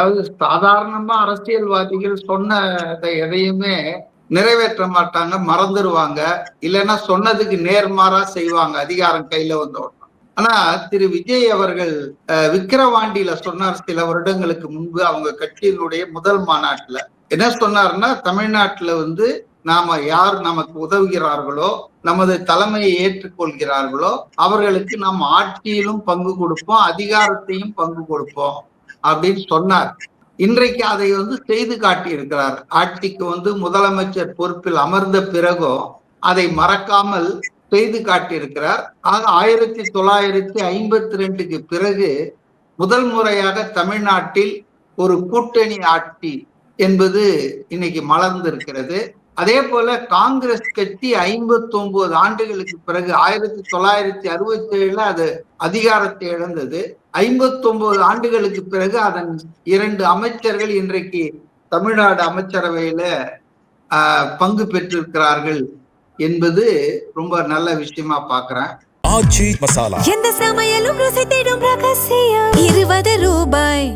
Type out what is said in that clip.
அதாவது சாதாரணமா அரசியல்வாதிகள் சொன்னதை எதையுமே நிறைவேற்ற மாட்டாங்க, மறந்துடுவாங்க. இல்லைன்னா சொன்னதுக்கு நேர்மாறா செய்வாங்க அதிகாரம் கையில வந்தோம். ஆனா திரு விஜய் அவர்கள் விக்கிரவாண்டியில சொன்னார் சில வருடங்களுக்கு முன்பு அவங்க கட்சியினுடைய முதல் மாநாட்டுல. என்ன சொன்னார்னா, தமிழ்நாட்டுல நாம யார் நமக்கு உதவுகிறார்களோ, நமது தலைமையை ஏற்றுக்கொள்கிறார்களோ அவர்களுக்கு நாம் ஆட்சியிலும் பங்கு கொடுப்போம், அதிகாரத்தையும் பங்கு கொடுப்போம் அப்படின்னு சொன்னார். இன்றைக்கு அதை செய்து காட்டி இருக்கிறார். ஆட்சிக்கு முதலமைச்சர் பொறுப்பில் அமர்ந்த பிறகும் அதை மறக்காமல் செய்து காட்டியிருக்கிறார். ஆக 1952க்கு பிறகு முதல் முறையாக தமிழ்நாட்டில் ஒரு கூட்டணி ஆட்சி என்பது இன்னைக்கு மலர்ந்திருக்கிறது. அதே போல காங்கிரஸ் கட்சி 59 ஆண்டுகளுக்கு பிறகு 1967 அது அதிகாரத்தை இழந்தது. 59 ஆண்டுகளுக்கு பிறகு அதன் 2 அமைச்சர்கள் இன்றைக்கு தமிழ்நாடு அமைச்சரவையில பங்கு பெற்றிருக்கிறார்கள் என்பது ரொம்ப நல்ல விஷயமா பாக்குறேன். ஆச்சி மசாலா எந்த சமையலும் ருசி தேடும் ரகசியம் 20 ரூபாய்.